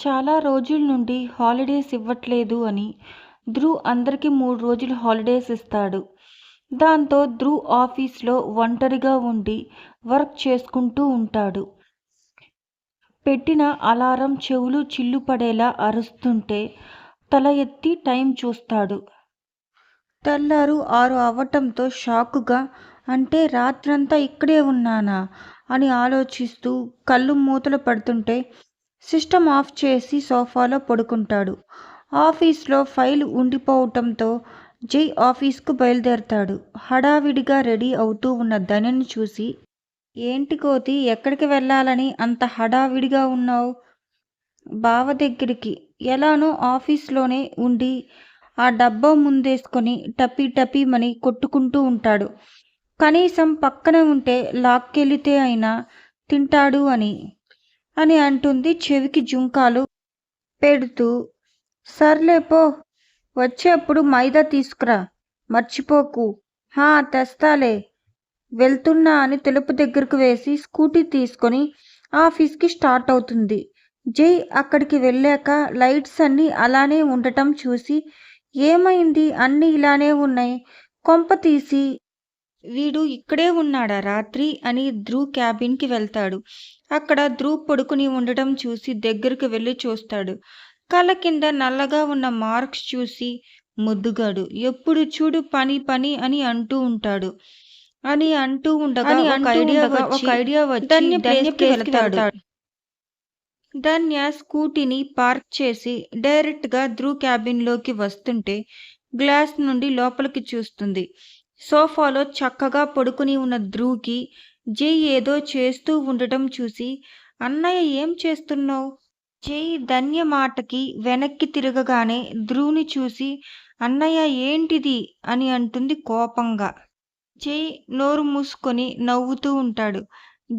చాలా రోజుల నుండి హాలిడేస్ ఇవ్వట్లేదు అని ధ్రువ్ అందరికి 3 రోజులు హాలిడేస్ ఇస్తాడు. దాంతో ధ్రువ్ ఆఫీస్లో ఒంటరిగా ఉండి వర్క్ చేసుకుంటూ ఉంటాడు. పెట్టిన అలారం చెవులు చిల్లుపడేలా అరుస్తుంటే తల ఎత్తి టైం చూస్తాడు. తెల్లారు 6 అవ్వటంతో షాకుగా అంటే రాత్రంతా ఇక్కడే ఉన్నానా అని ఆలోచిస్తూ కళ్ళు మూతలు పడుతుంటే సిస్టమ్ ఆఫ్ చేసి సోఫాలో పడుకుంటాడు. ఆఫీస్లో ఫైల్ ఉండిపోవటంతో జై ఆఫీస్కు బయలుదేరతాడు. హడావిడిగా రెడీ అవుతూ ఉన్న ధన్యని చూసి, ఏంటి కోతి, ఎక్కడికి వెళ్ళాలని అంత హడావిడిగా ఉన్నావు? బావ దగ్గరికి. ఎలానో ఆఫీస్లోనే ఉండి ఆ డబ్బా ముందేసుకొని టపీ టపీమని కొట్టుకుంటూ ఉంటాడు. కనీసం పక్కన ఉంటే లాక్కెళితే అయినా తింటాడు అని అంటుంది చెవికి జుంకాలు పెడుతూ. సర్లే పో, వచ్చేప్పుడు మైదా తీసుకురా, మర్చిపోకు. హా తెస్తాలే, వెళ్తున్నా అని తెలుపు దగ్గరకు వేసి స్కూటీ తీసుకొని ఆఫీస్కి స్టార్ట్ అవుతుంది. జై అక్కడికి వెళ్ళాక లైట్స్ అన్నీ అలానే ఉండటం చూసి, ఏమైంది, అన్నీ ఇలానే ఉన్నాయి, కొంప తీసి వీడు ఇక్కడే ఉన్నాడా రాత్రి అని ధ్రువ్ క్యాబిన్కి వెళ్తాడు. అక్కడ ధ్రువ్ పడుకుని ఉండటం చూసి దగ్గరకు వెళ్ళి చూస్తాడు. కళ్ళ కింద నల్లగా ఉన్న మార్క్స్ చూసి, ముద్దుగాడు, ఎప్పుడు చూడు పని పని అని అంటూ ఉంటాడు. అని అంటూ ఉండగా ఒక ఐడియా వచ్చి ధన్య ప్లేస్కి వెళ్తాడు. ధన్య స్కూటీని పార్క్ చేసి డైరెక్ట్గా ధ్రువ్ క్యాబిన్లోకి వస్తుంటే గ్లాస్ నుండి లోపలికి చూస్తుంది. సోఫాలో చక్కగా పడుకుని ఉన్న ధ్రువ్కి జై ఏదో చేస్తూ ఉండటం చూసి, అన్నయ్య ఏం చేస్తున్నావు? జై ధన్య మాటకి వెనక్కి తిరగగానే ధ్రువ్ని చూసి, అన్నయ్య ఏంటిది అని అంటుంది కోపంగా. జై నోరు మూసుకొని నవ్వుతూ ఉంటాడు.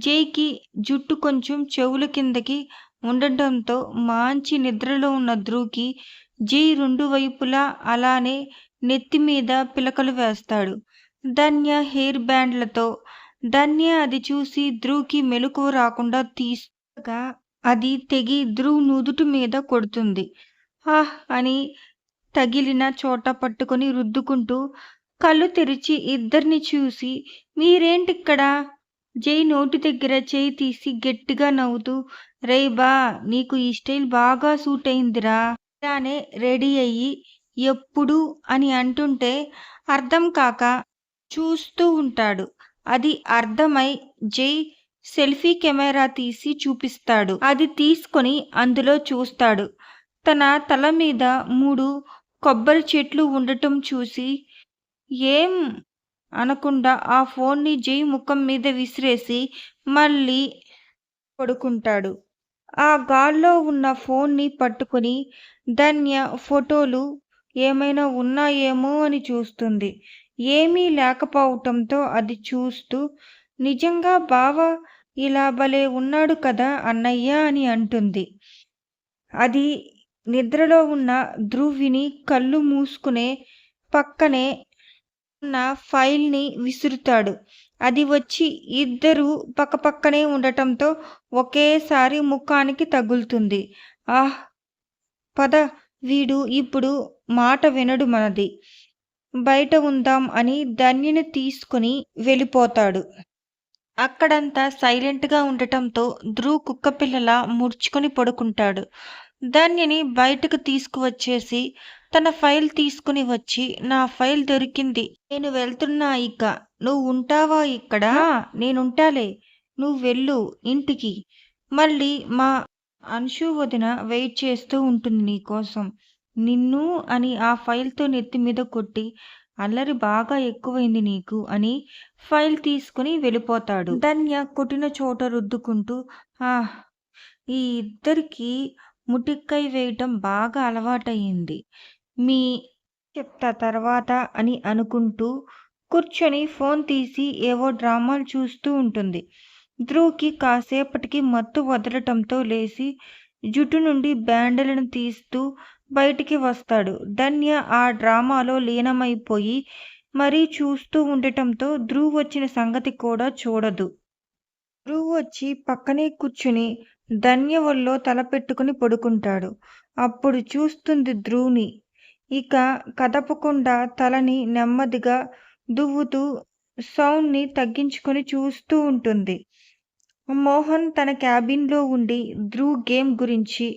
జైకి జుట్టు కొంచెం చెవుల కిందకి ఉండటంతో మంచి నిద్రలో ఉన్న ధ్రువ్కి జై రెండు వైపులా అలానే నెత్తిమీద పిలకలు వేస్తాడు ధన్య హెయిర్ బ్యాండ్లతో. ధన్య అది చూసి ధ్రువ్కి మెలకువ రాకుండా తీసుకోగా అది తెగి ధ్రువ్ నుదుటి మీద కొడుతుంది. ఆహ్ అని తగిలిన చోట పట్టుకొని రుద్దుకుంటూ కళ్ళు తెరిచి ఇద్దరిని చూసి, మీరేంటిక్కడ? జై నోటి దగ్గర చేయి తీసి గట్టిగా నవ్వుతూ, రేయ్ బా, నీకు ఈ స్టైల్ బాగా సూట్ అయిందిరా. ఇలానే రెడీ అయ్యి ఎప్పుడు అని అంటుంటే అర్థం కాక చూస్తూ ఉంటాడు. అది అర్థమై జై సెల్ఫీ కెమెరా తీసి చూపిస్తాడు. అది తీసుకొని అందులో చూస్తాడు. తన తల మీద 3 కొబ్బరి చెట్లు ఉండటం చూసి ఏం అనకుండా ఆ ఫోన్ని జై ముఖం మీద విసిరేసి మళ్ళీ పడుకుంటాడు. ఆ గాల్లో ఉన్న ఫోన్ని పట్టుకుని ధన్య ఫోటోలు ఏమైనా ఉన్నాయేమో అని చూస్తుంది. ఏమీ లేకపోవటంతో అది చూస్తూ, నిజంగా బావ ఇలా భలే ఉన్నాడు కదా అన్నయ్య అని అంటుంది. అది నిద్రలో ఉన్న ధ్రువ్ని కళ్ళు మూసుకునే పక్కనే ఉన్న ఫైల్ని విసురుతాడు. అది వచ్చి ఇద్దరు పక్కపక్కనే ఉండటంతో ఒకేసారి ముఖానికి తగులుతుంది. ఆహ్, పద, వీడు ఇప్పుడు మాట వినడు, మనది బయట ఉందాం అని ధన్యని తీసుకుని వెళ్ళిపోతాడు. అక్కడంతా సైలెంట్గా ఉండటంతో ధ్రువ్ కుక్కపిల్లలా ముడుచుకొని పడుకుంటాడు. ధన్యని బయటకు తీసుకువచ్చేసి తన ఫైల్ తీసుకుని వచ్చి, నా ఫైల్ దొరికింది, నేను వెళ్తున్నా, ఇక నువ్వు ఉంటావా ఇక్కడ? నేనుంటాలే, నువ్వు వెళ్ళు ఇంటికి. మళ్ళీ మా అన్షు వదిన వెయిట్ చేస్తూ ఉంటుంది నీకోసం. నిన్ను అని ఆ ఫైల్తో నెత్తి మీద కొట్టి, అల్లరి బాగా ఎక్కువైంది నీకు అని ఫైల్ తీసుకుని వెళ్ళిపోతాడు. ధన్య కొట్టిన చోట రుద్దుకుంటూ, ఈ ఇద్దరికి ముటిక్కై వేయటం బాగా అలవాటయింది, మీ చెప్తా తర్వాత అని అనుకుంటూ కూర్చొని ఫోన్ తీసి ఏవో డ్రామాలు చూస్తూ ఉంటుంది. ధ్రువ్కి కాసేపటికి మత్తు వదలటంతో లేచి జుట్టు నుండి బ్యాండలను తీస్తూ బయటికి వస్తాడు. ధన్య ఆ డ్రామాలో లీనమైపోయి మరీ చూస్తూ ఉండటంతో ధ్రువ్ వచ్చిన సంగతి కూడా చూడదు. ధ్రువ్ వచ్చి పక్కనే కూర్చుని ధన్య ఒళ్ళో తలపెట్టుకుని పడుకుంటాడు. అప్పుడు చూస్తుంది ధ్రువుని. ఇక కదపకుండా తలని నెమ్మదిగా దువ్వుతూ సౌండ్‌ని తగ్గించుకొని చూస్తూ ఉంటుంది. మోహన్ తన క్యాబిన్‌లో ఉండి ధ్రువ్ గేమ్ గురించి,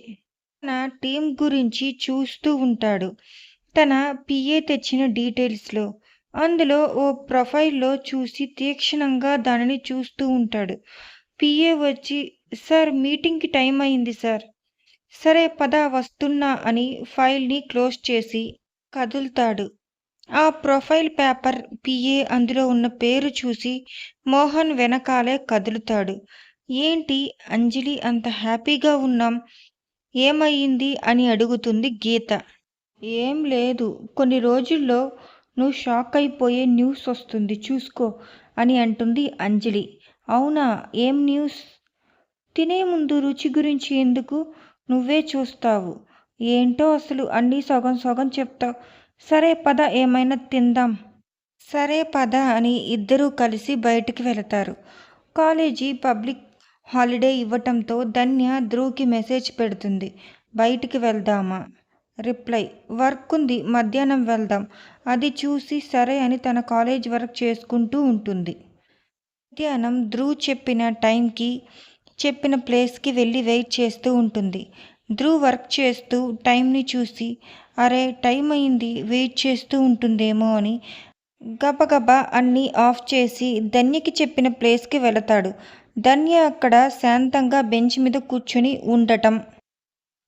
తన టీం గురించి చూస్తూ ఉంటాడు. తన పిఏ తెచ్చిన డీటెయిల్స్‌లో. అందులో ఓ ప్రొఫైల్‌లో చూసి తీక్షణంగా దానిని చూస్తూ ఉంటాడు. పిఏ వచ్చి సార్ మీటింగ్‌కి టైం అయింది సార్. సరే పద వస్తున్నా అని ఫైల్‌ని క్లోజ్ చేసి కదులుతాడు. ఆ ప్రొఫైల్ పేపర్ పిఏ అందులో ఉన్న పేరు చూసి మోహన్ వెనకాలే కదులుతాడు. ఏంటి అంజలి అంత హ్యాపీగా ఉన్నాం? ఏమయ్యింది అని అడుగుతుంది గీత. ఏం లేదు. కొన్ని రోజుల్లో నువ్వు షాక్ అయిపోయే న్యూస్ వస్తుంది చూసుకో అని అంటుంది అంజలి. అవునా? ఏం న్యూస్? తినే ముందు రుచి గురించి ఎందుకు? నువ్వే చూస్తావు. ఏంటో అసలు అన్నీ సగం సగం చెప్తావు. సరే పద ఏమైనా తిందాం. సరే పద అని ఇద్దరూ కలిసి బయటికి వెళతారు. కాలేజీ పబ్లిక్ హాలిడే ఇవ్వటంతో ధన్య ధ్రువ్కి మెసేజ్ పెడుతుంది. బయటికి వెళ్దామా? రిప్లై వర్క్ ఉంది మధ్యాహ్నం వెళ్దాం. అది చూసి సరే అని తన కాలేజ్ వర్క్ చేసుకుంటూ ఉంటుంది. మధ్యాహ్నం ధ్రువ్ చెప్పిన టైంకి చెప్పిన ప్లేస్కి వెళ్ళి వెయిట్ చేస్తూ ఉంటుంది. ధ్రువ్ వర్క్ చేస్తూ టైంని చూసి అరే టైం అయింది వెయిట్ చేస్తూ ఉంటుందేమో అని గబగబా అన్నీ ఆఫ్ చేసి ధన్యకి చెప్పిన ప్లేస్కి వెళతాడు. ధన్య అక్కడ శాంతంగా బెంచ్ మీద కూర్చొని ఉండటం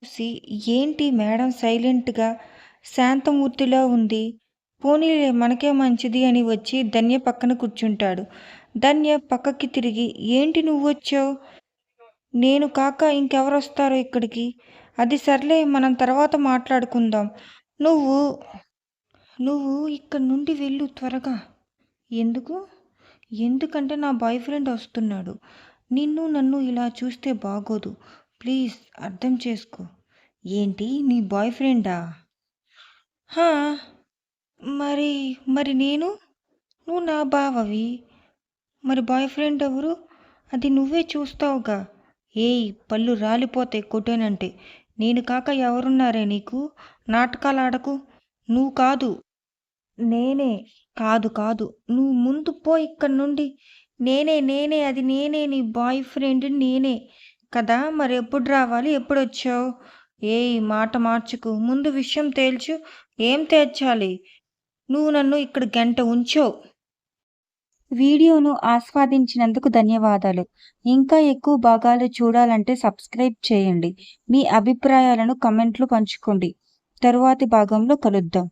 చూసి ఏంటి మేడం సైలెంట్గా శాంతమూర్తిలా ఉంది. పోనీలే మనకే మంచిది అని వచ్చి ధన్య పక్కన కూర్చుంటాడు. ధన్య పక్కకి తిరిగి ఏంటి నువ్వొచ్చావు? నేను కాక ఇంకెవరొస్తారో ఇక్కడికి? అది సర్లే మనం తర్వాత మాట్లాడుకుందాం. నువ్వు నువ్వు ఇక్కడి నుండి వెళ్ళు త్వరగా. ఎందుకు? ఎందుకంటే నా బాయ్ ఫ్రెండ్ వస్తున్నాడు. నిన్ను నన్ను ఇలా చూస్తే బాగోదు. ప్లీజ్ అర్థం చేసుకో. ఏంటి నీ బాయ్ ఫ్రెండా? హా, మరి మరి నేను? నువ్వు నా బావవి. మరి బాయ్ ఫ్రెండ్ ఎవరు? అది నువ్వే చూస్తావుగా. ఏయ్ పళ్ళు రాలిపోతాయి కొట్టానంటే. నేను కాక ఎవరున్నారే నీకు? నాటకాలాడకు. నువ్వు కాదు. నేనే. కాదు కాదు. నువ్వు ముందు పో ఇక్కడి నుండి. నేనే అది నేనే నీ బాయ్ ఫ్రెండ్ నేనే. కదా మరెప్పుడు రావాలి? ఎప్పుడొచ్చావు? ఏయ్ మాట మార్చుకు. ముందు విషయం తేల్చు. ఏం తేల్చాలి? నువ్వు నన్ను ఇక్కడ గంట ఉంచావు. వీడియోను ఆస్వాదించినందుకు ధన్యవాదాలు. ఇంకా ఎక్కువ భాగాలు చూడాలంటే సబ్స్క్రైబ్ చేయండి. మీ అభిప్రాయాలను కమెంట్లో పంచుకోండి. తరువాతి భాగంలో కలుద్దాం.